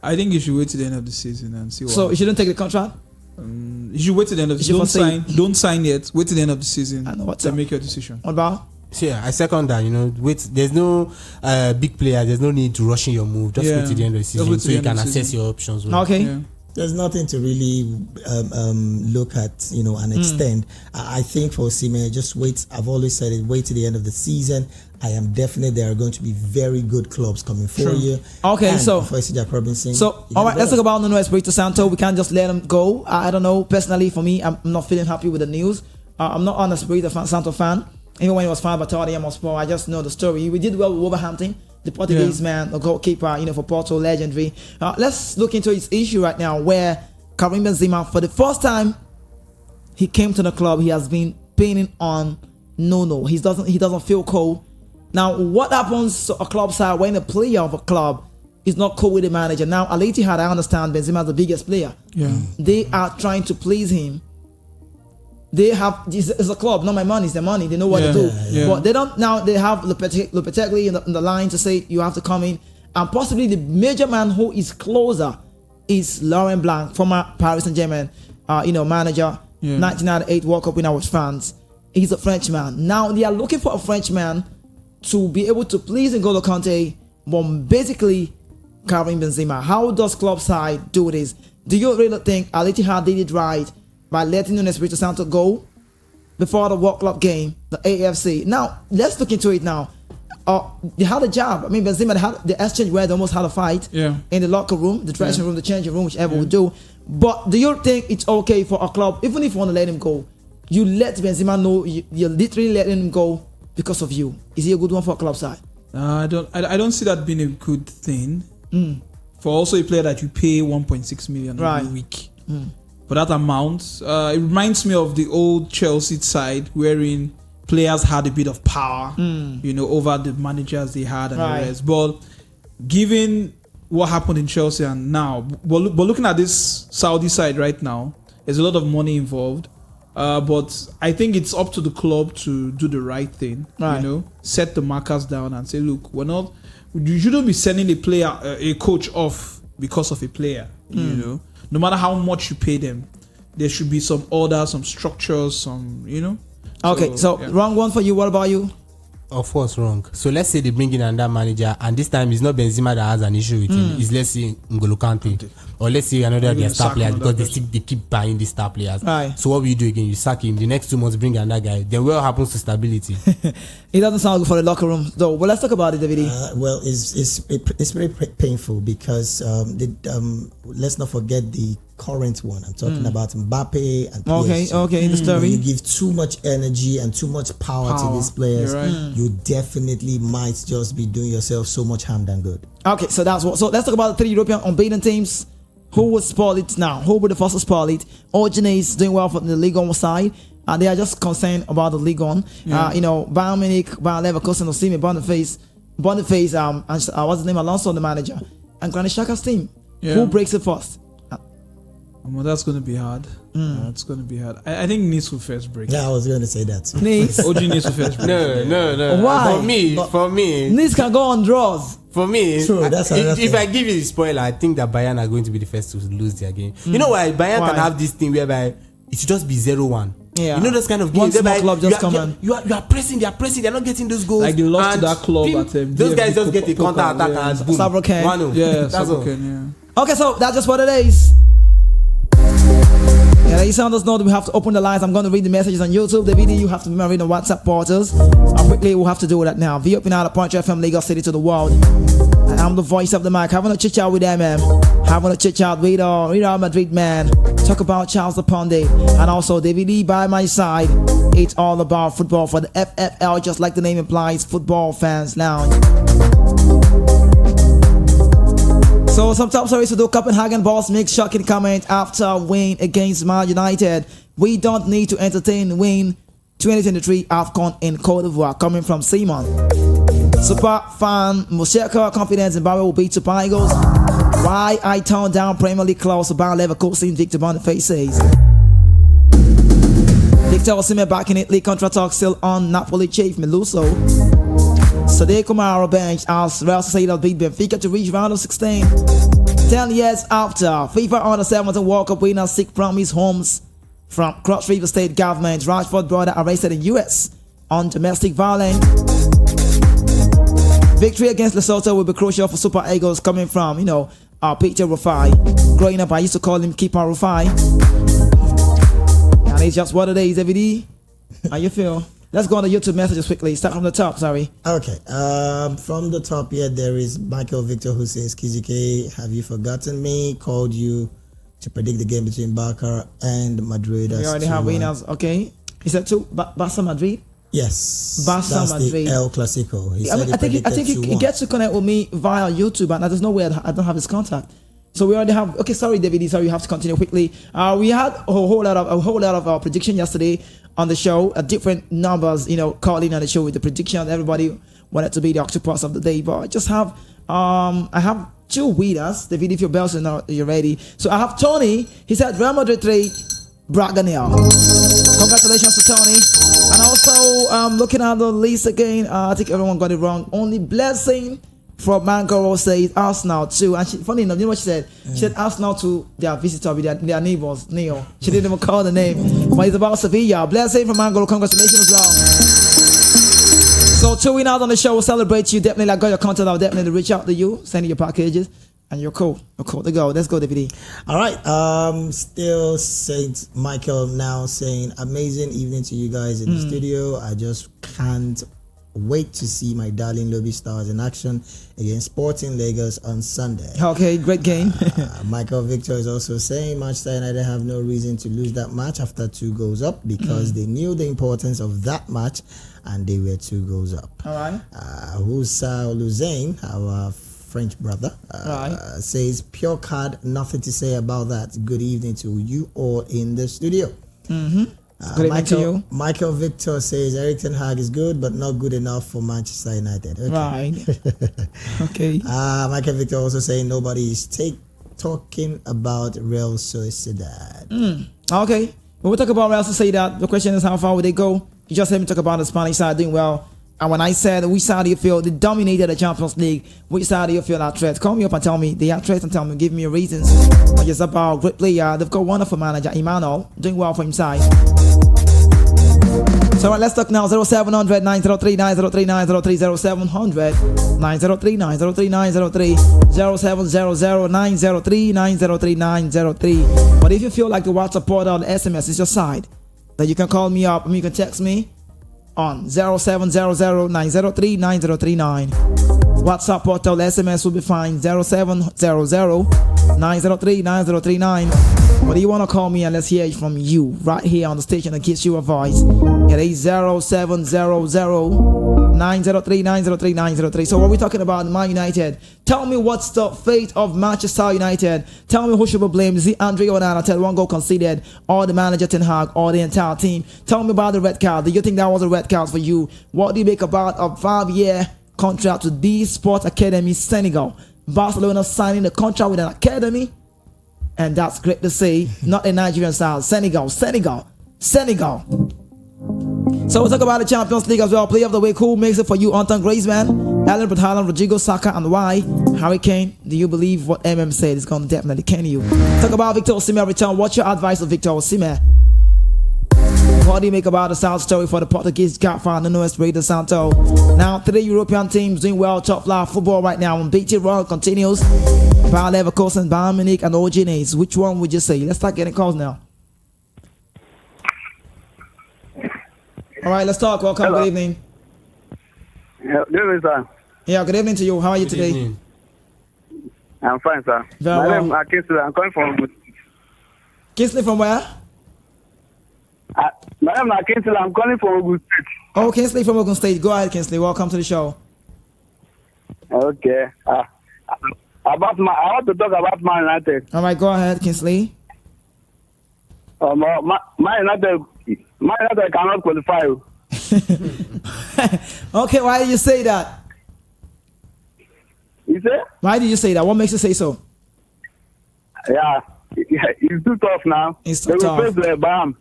I think you should wait to the end of the season and see what So you shouldn't take the contract? You should wait to the end of the You should season. foresee- Don't sign yet. Wait to the end of the season. I know what's to up. make your decision. What about? yeah, I second that. Wait. There's no big player. There's no need to rush in your move. Just Yeah. wait till the end of the Just season wait till so the you end of can the assess season. your options. Well. Okay. Yeah. There's nothing to really look at, and extend. I think for Osimhen, just wait. I've always said it. Wait to the end of the season. I am definite. There are going to be very good clubs coming for True. you. Okay, And so- before I see Jack Robinson. So, you all gotta right, let's go. talk about Nuno Espirito Santo. We can't just let him go. I don't know. Personally, for me, I'm not feeling happy with the news. I'm not an Espirito Santo fan. Even when he was fired by Tottenham Hotspur, I just know the story. We did well with Wolverhampton, the Portuguese man, the goalkeeper, for Porto, legendary. Let's look into his issue right now, where Karim Benzema, for the first time he came to the club, he has been pinning on Nuno. He doesn't feel cold. Now, what happens to a club side when a player of a club is not cool with the manager? Now, Al Ittihad, I understand Benzema is the biggest player. Yeah. They are trying to please him. They have, it's a club, not my money, it's their money. They know what to do. Yeah. But they don't, now they have Lopetegui in the line to say you have to come in. And possibly the major man who is closer is Laurent Blanc, former Paris Saint-Germain manager, Yeah. 1998 World Cup winner with France. He's a Frenchman. Now they are looking for a Frenchman to be able to please N'Golo Kante, but basically Karim Benzema. How does club side do this? Do you really think Al Ittihad did it right by letting Nuno Espirito Santo go before the World Club game, the AFC? Now let's look into it now. They had a job. I mean, Benzema had the exchange where they almost had a fight in the locker room, the dressing room, the changing room, whichever we do. But do you think it's okay for a club, even if you want to let him go, you let Benzema know you're literally letting him go because of you? Is he a good one for a club side? I don't see that being a good thing. For also a player that you pay 1.6 million Right. every week. For that amount, it reminds me of the old Chelsea side wherein players had a bit of power, over the managers they had and Right. the rest. But given what happened in Chelsea and now, but looking at this Saudi side right now, there's a lot of money involved. But I think it's up to the club to do the right thing. Right. Set the markers down and say, look, you shouldn't be sending a coach off because of a player. No matter how much you pay them, there should be some order, some structures, some. Okay, so yeah. wrong one for you. What about you? of what's wrong. So let's say they bring in another manager, and this time it's not Benzema that has an issue with him. It's, let's say, N'Golo Kante, or let's say another of their star players, because they keep buying these star players. Right. So what will you do again? You sack him. The next 2 months, bring another guy. Then what happens to stability? It doesn't sound good for the locker room, though. Well, let's talk about it, David. Well, it's very painful because let's not forget the current one. I'm talking about Mbappe and PSG. Okay, the story. When you give too much energy and too much power to these players, you definitely might just be doing yourself so much harm than good. Okay, so that's what. So let's talk about the 3 European unbeaten teams. Who would spoil it now? Who would the first to spoil it? Origine is doing well for the Ligue 1 side. They are just concerned about the Ligue 1. Bayern Munich, Bayern Leverkusen, Osimhen, Boniface, and what's his name? Alonso, the manager, and Granit Xhaka's team. Yeah. Who breaks it first? Well, that's going to be hard. That's going to be hard. I think Nice will first break. Yeah, I was going to say that. Nice. OG Nice will first break. No. Why? For me, Nice can go on draws. For me, True, that's another if thing. I give you the spoiler, I think that Bayern are going to be the first to lose their game. You know why? Bayern Why? can have this thing whereby it should just be 0-1. Yeah. You know those kind of One games small whereby club just come in. you are pressing, they're not getting those goals. Like they lost and to that club pim, at those guys just get a counter attack and boom. Sabrokhen. 1-0. Yeah, That's all. Sabrokhen, yeah. Okay, so that's just what it is. Yeah, you sound us know that we have to open the lines. I'm going to read the messages on YouTube. The video you have to remember reading the WhatsApp portals. Quickly, we'll have to do that now. V open out of Punch FM, Lagos City to the world. And I'm the voice of the mic. Having a chit chat with MM. Having a chit chat with Real Madrid man. Talk about Charles Aponde. And also DVD by my side. It's all about football for the FFL, just like the name implies, Football Fans Lounge. So some top stories to do. Copenhagen boss makes shocking comment after win against Man United. We don't need to entertain win 2023 AFCON in Cote d'Ivoire, coming from Simon. Super fan Museka confidence in Barrow will beat Super Eagles. Why I turned down Premier League clause about Leverkusen, Victor Boniface says. Victor Osimhen back in Italy, contract talk still on Napoli chief Meluso. Sadiq Kumaro bench as Real Sociedad beat Benfica to reach round of 16. 10 years after, FIFA Under-17 World Cup winners seek promise homes from Cross River State government. Rashford brother arrested in US on domestic violence. Victory against Lesotho will be crucial for Super Eagles, coming from, Peter Rufai. Growing up, I used to call him Keeper Rufai. And it's just what it is, every day. How you feel? Let's go on the YouTube messages quickly. Start from the top, sorry. Okay. From the top here, there is Michael Victor who says, Kizike, have you forgotten me? Called you to predict the game between Barca and Madrid. We already have winners, okay? He said Barca Madrid? Yes. Barca that's Madrid. The El Clasico. I think he gets to connect with me via YouTube, and there's no way I don't have his contact. So we already have. Okay, sorry, David. Sorry, you have to continue quickly. We had a whole lot of our prediction yesterday on the show. Different numbers, calling on the show with the predictions. Everybody wanted to be the octopus of the day, but I just have. I have 2 winners. David, if your bells are not, you're ready. So I have Tony. He said Real Madrid 3, Braga 0. Congratulations to Tony. And also, looking at the list again, I think everyone got it wrong. Only Blessing from Mangoro says Arsenal 2. And funny enough, you know what she said? She said Arsenal to their visitor, their neighbors, Neo. She didn't even call the name. But it's about Sevilla. Blessing from Mangoro, congratulations as well. So 2 winners on the show will celebrate you. Definitely, I got your content. I'll definitely reach out to you, send you your packages. And you're cool. You're cool to go. Let's go, DVD. All right. Still Saint Michael now saying amazing evening to you guys in the studio. I just can't wait to see my darling Lobby Stars in action against Sporting Lagos on Sunday. Okay, great game. Michael Victor is also saying Manchester United have no reason to lose that match after 2 goals up because they knew the importance of that match and they were 2 goals up. All right. Husa Luzain, our French brother, says pure card, nothing to say about that. Good evening to you all in the studio. Good evening to you. Michael Victor says Eric Ten Hag is good but not good enough for Manchester United. Okay. Right. Okay. Michael Victor also saying nobody is talking about Real Sociedad. Okay. When we talk about Real Sociedad, the question is how far would they go? You just heard me talk about the Spanish side doing well. And when I said which side do you feel they dominated the Champions League, which side do you feel are threats? Call me up and tell me they are threats and tell me, give me your reasons. But it's about great player. They've got wonderful manager, Emmanuel, doing well for his side. So let's talk now. 0700 903 903 903 0700 903 903 903 0700 903 903 903. But if you feel like the WhatsApp portal, the SMS is your side, then you can call me up and you can text me on 0700 903 9039. WhatsApp portal, SMS will be fine. 0700 903 9039. But you want to call me and let's hear from you right here on the station that gives you a voice. It is 0700 903 903 903. So what we're talking about Man United. Tell me what's the fate of Manchester United. Tell me who should be blamed. Is it Andre Onana, 1 goal conceded, or the manager Ten Hag, or the entire team? Tell me about the red card. Do you think that was a red card for you? What do you make about a 5-year contract with the Sports Academy Senegal? Barcelona signing the contract with an academy, and that's great to see. Not a Nigerian style. Senegal. So we'll talk about the Champions League as well. Player of the week, who makes it for you? Anton Griezmann, Erling Haaland, Rodrigo Saka, and why? Harry Kane. Do you believe what MM said is going to definitely can you? Talk about Victor Osimhen return. What's your advice of Victor Osimhen? What do you make about the sad story for the Portuguese godfather, Nuno Espirito Santo? Now, 3 European teams doing well, top flight football right now. Unbeaten Royal continues. Bayer Leverkusen, Bayern Munich, and OG. Which one would you say? Let's start getting calls now. All right, let's talk. Welcome. Hello. Good evening. Good evening, sir. Yeah, good evening to you. How are you Good today? evening. I'm fine, sir. Very My well. name is Kingsley. I'm calling from. Kingsley from where? My name is Kingsley. I'm calling from Ogun State. Oh, Kingsley from Ogun State. Go ahead, Kingsley. Welcome to the show. Okay. I want to talk about Man United. All right, go ahead, Kingsley. Man United cannot qualify. Okay, why did you say that? You say? Why did you say that? What makes you say so? Yeah. It's too tough now. It's too they will tough. face the Bayern.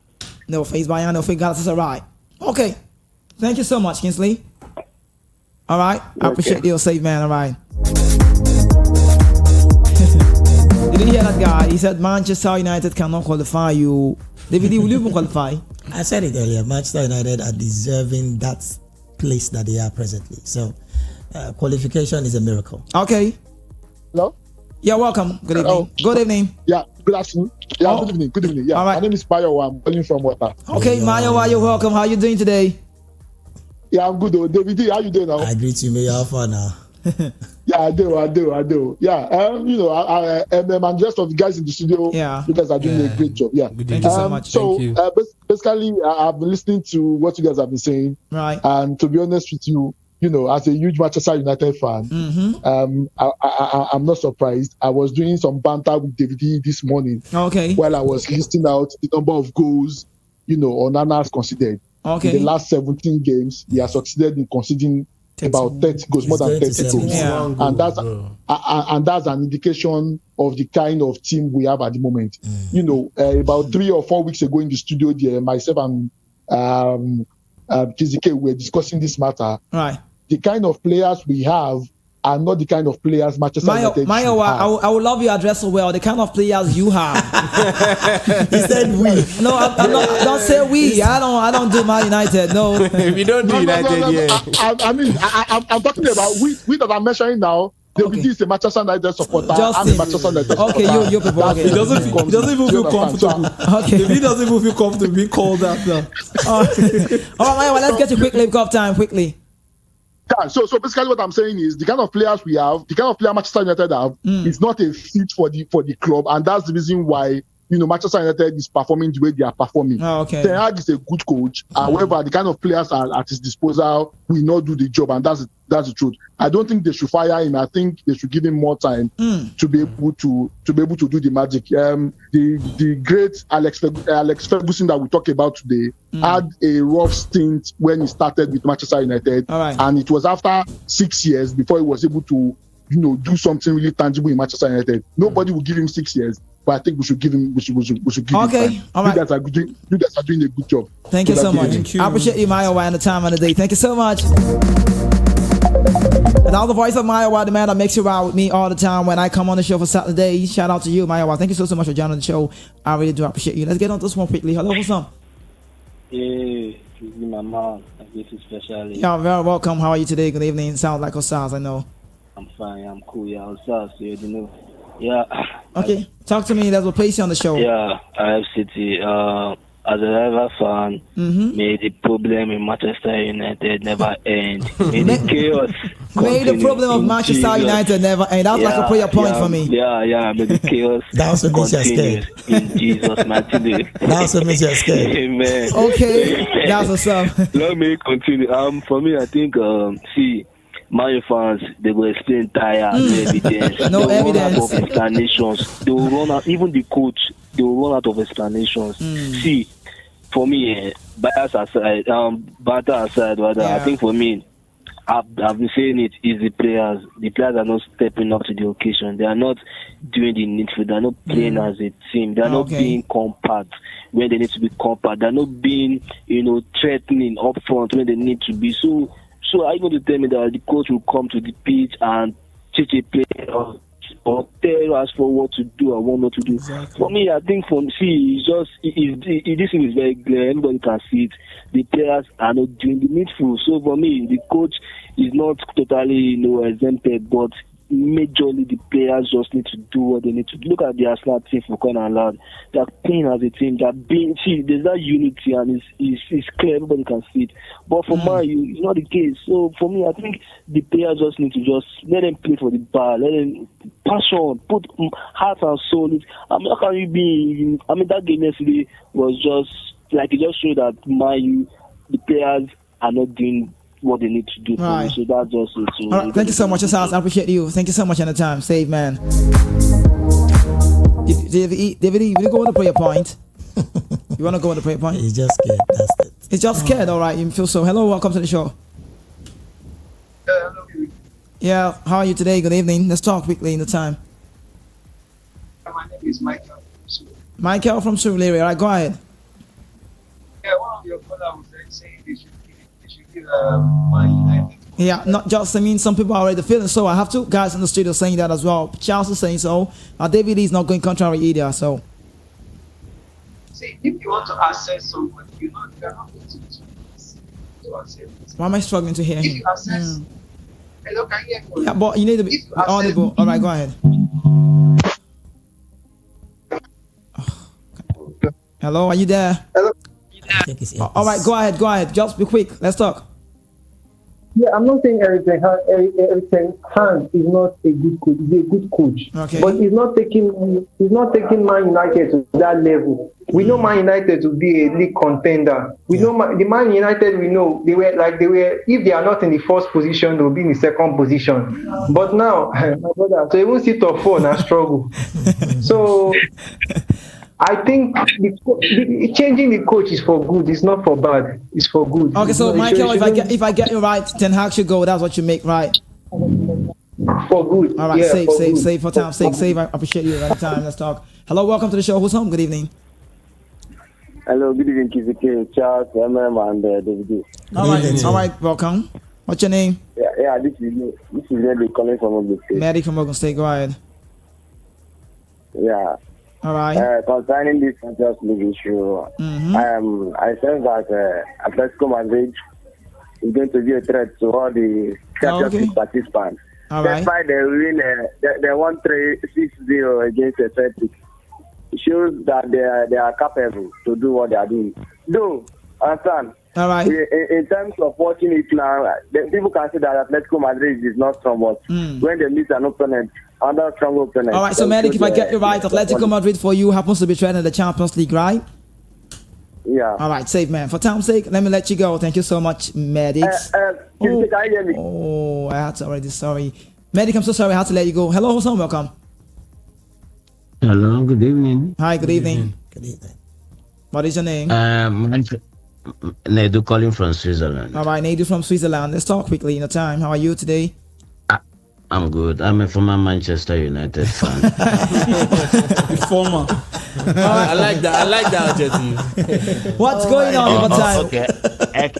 No face Bayern, no face Galatasaray. Okay. Thank you so much, Kingsley. All right. I appreciate your save, man. All right. Did you hear that guy? He said Manchester United cannot qualify you. David, will you qualify? I said it earlier. Manchester United are deserving that place that they are presently. So, qualification is a miracle. Okay. Hello? Yeah, welcome. Good Hello. evening. Good evening. Yeah, good afternoon. Yeah, Oh. good evening. Good evening. Yeah, All right. my name is Bayo. I'm calling from Water. Okay, Mayo, why you welcome? How you doing today? Yeah, I'm good. Oh, David, how you doing now? I greet you, Mayor Alpha now. Yeah, I do. Yeah, I'm just of the guys in the studio. Yeah. You guys are doing a great job. Yeah. Good Thank evening. you so much. So, Thank you. basically, I've been listening to what you guys have been saying. Right. And to be honest with you, as a huge Manchester United fan, I'm not surprised. I was doing some banter with David this morning Okay. while I was listing out the number of goals, Onana has considered. Okay. In the last 17 games, he has succeeded in conceding about 30 goals, more than 30 goals. Yeah. And that's an indication of the kind of team we have at the moment. About 3 or 4 weeks ago in the studio there, myself and Kizike were discussing this matter. Right. The kind of players we have are not the kind of players Manchester United Mayo, should have. I would love your address so well. The kind of players you have. He said we. No, I'm not. Don't say we. I don't do Man United. No. We don't do United here. I'm talking about we that I'm mentioning now. David is a Manchester United supporter. I'm a Justin. Manchester United supporter. Okay, you people. Okay. He doesn't even feel comfortable. Okay. If he doesn't even feel comfortable being called that now. All right, Mayo, let's get you quickly. We've got time quickly. Yeah, so basically what I'm saying is the kind of players we have, the kind of player Manchester United have, is not a fit for the club, and that's the reason why Manchester United is performing the way they are performing. Oh, okay. Ten Hag is a good coach. However, the kind of players are at his disposal will not do the job, and that's the truth. I don't think they should fire him. I think they should give him more time to be able to do the magic. The great Alex Ferguson that we talk about today had a rough stint when he started with Manchester United, All right. and it was after 6 years before he was able to do something really tangible in Manchester United. Nobody will give him 6 years. But I think we should give him. We should give Okay, him time. all right. You guys are doing a good job. Thank you so much. Thank you. I appreciate you, Mayo, and the time of the day. Thank you so much. And now the voice of Mayo, the man that makes you ride with me all the time when I come on the show for Saturday. Shout out to you, Mayo. Thank you so much for joining the show. I really do appreciate you. Let's get on this one quickly. Hello, what's up? Hey, to be my mom, and this especially. Yeah, very welcome. How are you today? Good evening. Sound like Osas, I know. I'm fine. I'm cool. Yeah, Osas, you know. Yeah. Okay, talk to me. Let's replace you on the show. Yeah, I have City. As a rival fan, may the problem in Manchester United never end. May the chaos. May the problem of Manchester United never end. That's like a prayer point for me. Yeah. May the chaos That's what makes you continue scared. in Jesus' mighty name. That's what makes you scared. Amen. Okay, that's what's up. Let me continue. For me, I think see. My fans, they will explain tired, no evidence. No they will evidence. run out of explanations. They will run out, even the coach, they will run out of explanations. See, for me, bias aside, banter aside, rather, I think for me, I've been saying it is the players. The players are not stepping up to the occasion. They are not doing the needful. They are not playing as a team. They are not being compact when they need to be compact. They are not being, threatening up front when they need to be. So are you going to tell me that the coach will come to the pitch and teach a player or tell us for what to do and what not to do? Exactly. For me, I think this thing is very clear. Everybody can see it. The players are not doing the needful. So for me, the coach is not totally exempted, but majorly the players just need to do what they need to do. Look at the Arsenal team for crying out loud. They're playing as a team. There's that unity and it's clear. Everybody can see it. But for Man U, it's not the case. So for me, I think the players just need to just let them play for the bar. Let them passion, put heart and soul. How can you be? That game yesterday was just like it just showed that Man U, the players are not doing what they need to do. Right. So that's just it. So all right, thank you so much, Osas. I appreciate you. Thank you so much on the time. Save, man. David E, will you go with the prayer point? You want to go with the prayer point? He's just scared. That's it. It's just scared, all right. You feel so. Hello, welcome to the show. Yeah, how are you today? Good evening. Let's talk quickly in the time. My name is Michael. Michael from Surulere. All right, go ahead. Yeah, one of your callers was saying they should give Man United. Yeah, not just, some people are already feeling so. I have two guys in the studio saying that as well. Charles is saying so. David is not going contrary either, so. See, if you want to assess somebody, you are not going to assess. Why am I struggling to hear If him? you assess, hello, can you hear me? Yeah, but you need to be audible. All right, go ahead. Hello, are you there? Hello. I think it's All right, go ahead. Just be quick. Let's talk. Yeah, I'm not saying Eric Ten Hag is not a good coach. He's a good coach, okay, but he's not taking Man United to that level. We know Man United to be a league contender. We know the Man United. We know they were. If they are not in the first position, they'll be in the second position. But now, my brother, so even sit top four and struggle. So I think changing the coach is for good. It's not for bad. It's for good. Okay, so Michael, if I get you right, Ten Hag should go. That's what you make, right? For good. All right, yeah, save for time's sake. Save. I appreciate you at the time. Let's talk. Hello, welcome to the show. Who's home? Good evening. hello, good evening, Kizike, Charles, and David. All right, welcome. What's your name? Yeah, this is really calling from Ogun State. Mary from Ogun State. Go ahead. Yeah. All right. Concerning this Champions League issue, I sense that Atletico Madrid is going to be a threat to all the Champions League participants. All right. Despite they win, they won 6-0 against Celtic. It shows that they are capable to do what they are doing. Though, understand? All right. In terms of watching it now, people can say that Atletico Madrid is not strong, but when they meet an opponent, another strong opponent. All right, so Medic, if I get you right, Atletico Madrid for you happens to be training the Champions League, right? Yeah. All right, safe man. For time's sake, let me let you go. Thank you so much, Medic. Can you hear me? Oh, I had to already. Sorry, Medic. I'm so sorry. I had to let you go. Hello, who's on? Welcome. Hello. Good evening. Hi. Good evening. Good evening. What is your name? Nedu calling from Switzerland. All right, Nedu from Switzerland. Let's talk quickly in the time. How are you today? I'm good. I'm a former Manchester United fan. Former. I like that adjective. What's going on in the time? Okay.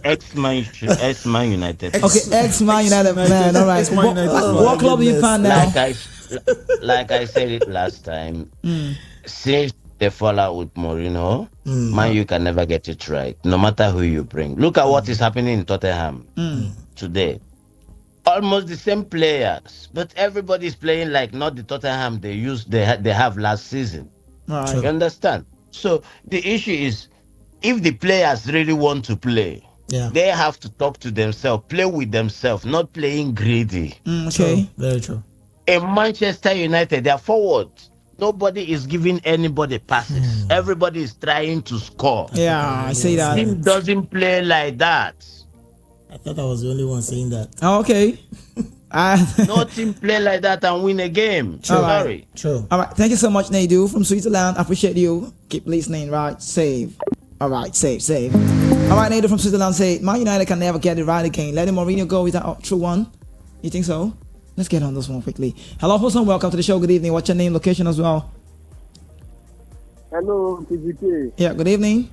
Ex-Man United. Okay, ex-Man United man. All right. What club are you fan now? Like I said it last time. Since they fall out with Mourinho, Man U can never get it right, no matter who you bring. Look at what is happening in Tottenham today. Almost the same players, but everybody's playing like not the Tottenham they have last season. Right. You understand? So the issue is, if the players really want to play, they have to talk to themselves, play with themselves, not playing greedy. Okay. True. Very true. In Manchester United, they're forward. Nobody is giving anybody passes. Everybody is trying to score. Yeah, I see that. Team doesn't play like that. I thought I was the only one saying that. Okay. No team play like that and win a game. True. Sorry. True. All right. Thank you so much, Nadu from Switzerland. I appreciate you. Keep listening, right? Save. All right. Save. All right, Nadu from Switzerland say, Man United can never get it right again. Letting Mourinho go is that a true one? You think so? Let's get on this one quickly. Hello, person. Welcome to the show. Good evening. What's your name, location as well? Hello, PGK. Yeah, good evening.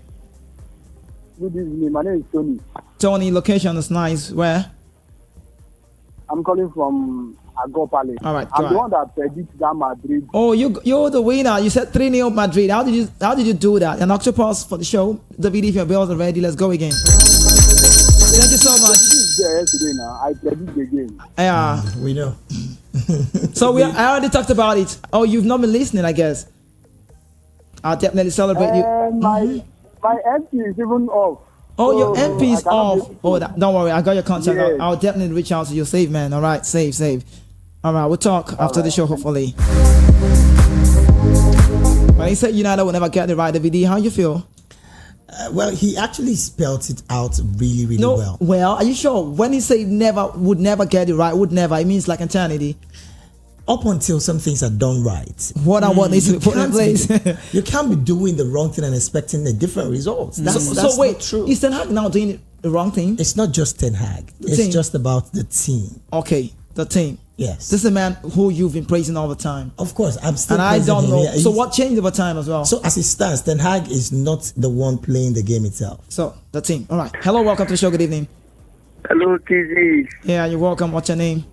Good evening. My name is Tony. Tony, location is nice. Where? I'm calling from Agopale. All right, I'm the one that predicts that Madrid. Oh, you're the winner. You said 3-0 Madrid. How did you do that? An octopus for the show. David, if your bills are ready, let's go again. Thank you so much. Yesterday now, I predict the game. Yeah, we know. So I already talked about it. Oh, you've not been listening, I guess. I'll definitely celebrate you. My MP is even off. Oh, so your MP is off. Oh, don't worry. I got your contact. Yes. I'll definitely reach out to you. Save, man. All right, save. All right, we'll talk after the show, hopefully. When he said United will never get it right, DVD, how you feel? Well, he actually spelt it out really, really well. Well, are you sure? When he said would never get it right, it means like eternity. Up until some things are done right. What needs to be put in place. You can't be doing the wrong thing and expecting a different result. That's wait, not true. Is Ten Hag now doing the wrong thing? It's not just Ten Hag. It's just about the team. Okay, the team. Yes. This is a man who you've been praising all the time. Of course, I'm still. And I don't know. Him. So what changed over time as well? So as it stands, Ten Hag is not the one playing the game itself. So the team. All right. Hello, welcome to the show. Good evening. Hello, TG. Yeah, you're welcome. What's your name?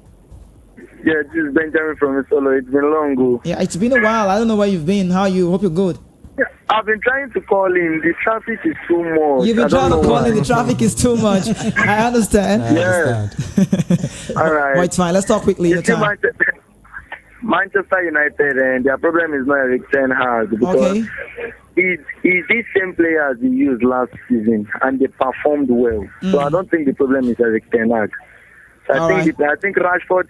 Yeah, this is Benjamin from Solo. It's been long ago. Yeah, it's been a while. I don't know where you've been. How are you? Hope you're good. Yeah, I've been trying to call in. The traffic is too much. You've been trying to call in. The traffic is too much. I understand. All right. Well, it's fine. Let's talk quickly. You see, Manchester United, and their problem is not Eric Ten Hag because he's these same players he used last season, and they performed well. So I don't think the problem is Eric Ten Hag. I think Rashford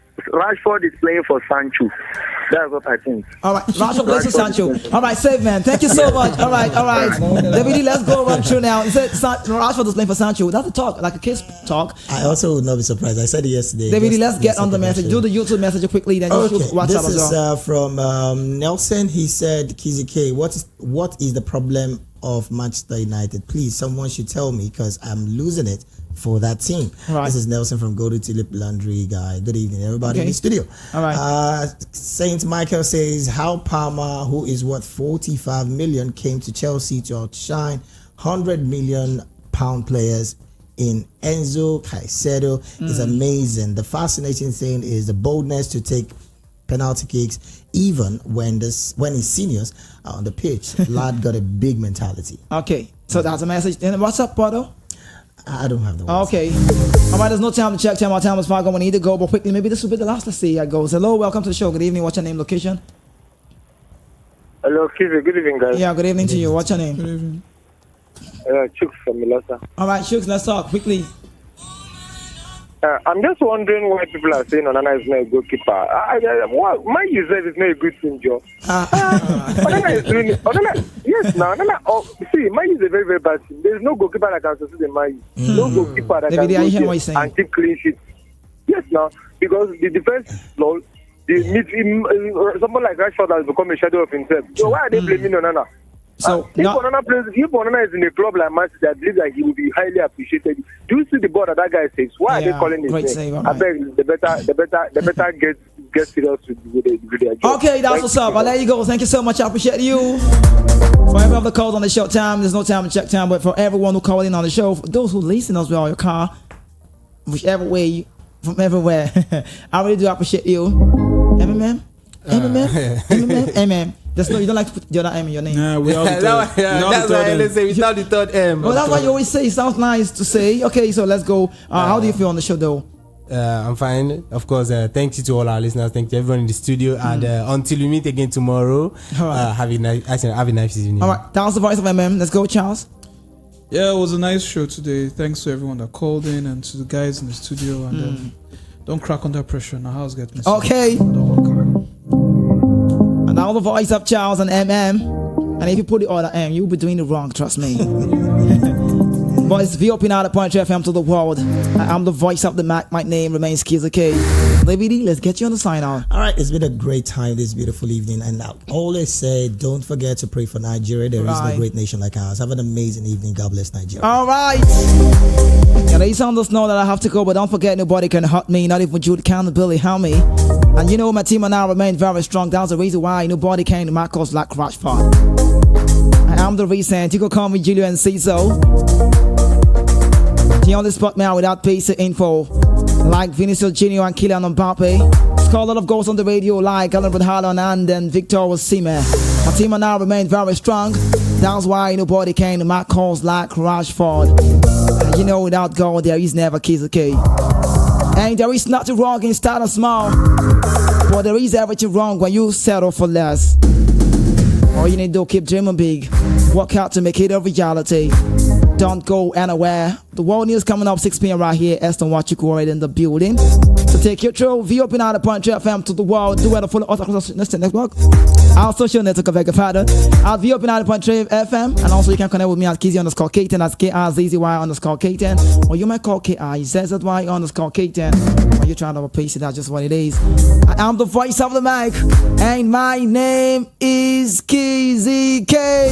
is playing for Sancho. That's what I think. All right, Rashford plays for Sancho. All right, save man. Thank you so much. All right. David, let's go run through now. He said Rashford is playing for Sancho. That's a talk, like a kiss talk. I also would not be surprised. I said it yesterday. David, let's get on the message. Do the YouTube message quickly. Then you should WhatsApp this as well. Is from Nelson. He said, Kizzy K, what is the problem of Manchester United? Please, someone should tell me because I'm losing it for that team. Right. This is Nelson from Go to Tulip Laundry guy. Good evening, everybody in the studio. All right. Saint Michael says, how Palmer, who is worth 45 million, came to Chelsea to outshine 100 million pound players in Enzo Caicedo is amazing. The fascinating thing is the boldness to take penalty kicks even when his seniors are on the pitch. Lad got a big mentality. Okay, so that's a message. Then what's up, Porto? I don't have the WhatsApp. Okay. All right, there's no time to check. Our time is far gone. We need to go, but quickly, maybe this will be the last. Let's see how it goes. Hello, welcome to the show. Good evening. What's your name, location? Hello, Kizzy. Good evening, guys. Yeah, good evening to you. What's your name? Good evening. Chooks from Meluso. All right, Chooks, let's talk quickly. I'm just wondering why people are saying Onana is not a goalkeeper. My user is not a good team, Joe. Onana is really... Yes, now, Onana... see, my is a very, very bad team. There's no goalkeeper that can succeed in my No goalkeeper that can go and keep clean sheet. Yes, now, because the defense, someone like Rashford has become a shadow of himself. So why are they blaming Onana? So if Onana is in a club like Manchester, I believe that he will be highly appreciated. Do you see the ball that guy saves? Why are they calling his name? Save, I beg the better get serious with their job. Okay, that's what's up. I'll let you go. Thank you so much. I appreciate you. For every other calls on the show time, there's no time to check time, but for everyone who called in on the show, for those who listen as well, your car, whichever way, from everywhere, I really do appreciate you. Amen. There's no, you don't like to put the other M in your name. Yeah, we all That's why I always say without the third M. Oh, that's what you always say. It sounds nice to say. Okay, so let's go. How do you feel on the show, though? I'm fine. Of course, thank you to all our listeners. Thank you to everyone in the studio. And until we meet again tomorrow, have a nice evening. All right, that was the voice of MM. Let's go, Charles. Yeah, it was a nice show today. Thanks to everyone that called in and to the guys in the studio. And don't crack under pressure. Now, house get messy. Okay. And now the voice of Charles and MM. And if you put the other M, you'll be doing it wrong. Trust me. Boys, we open out a Punch FM to the world. I'm the voice of the Mac. My name remains Kiza K. DVD, let's get you on the sign out. All right, it's been a great time this beautiful evening. And I always say, don't forget to pray for Nigeria. There is no great nation like ours. Have an amazing evening. God bless Nigeria. All right. Yeah, these sounders know that I have to go, but don't forget, nobody can hurt me. Not even Jude Billy help me. And you know, my team and I remain very strong. That's the reason why nobody came to my cause like Rashford. I'm the recent. You can call me Julio and Ciso. The only spot man without basic info, like Vinicius Junior and Kylian Mbappe. Score a lot of goals on the radio, like Alan Haaland and then Victor Osimhen. My team and I remain very strong. That's why nobody came to my calls like Rashford. You know, without God, there is never Kiza K. And there is nothing wrong in starting small, but there is everything wrong when you settle for less. All you need to do, keep dreaming big. Work out to make it a reality. Don't go anywhere. The world news coming up 6 p.m. right here. Aston Wachiku already in the building. So take your throw. We open out the Punch FM to the world. Do it for the network. Our social network of Father. I'll be open out the Punch FM. And also you can connect with me at Kizzy_K10. That's KRZZY_K10. Or you might call KIZZY_K10. Or you're trying to paste it. That's just what it is. I am the voice of the mic. And my name is Kizzy K.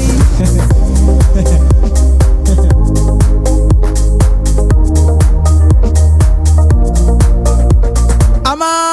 I'm out.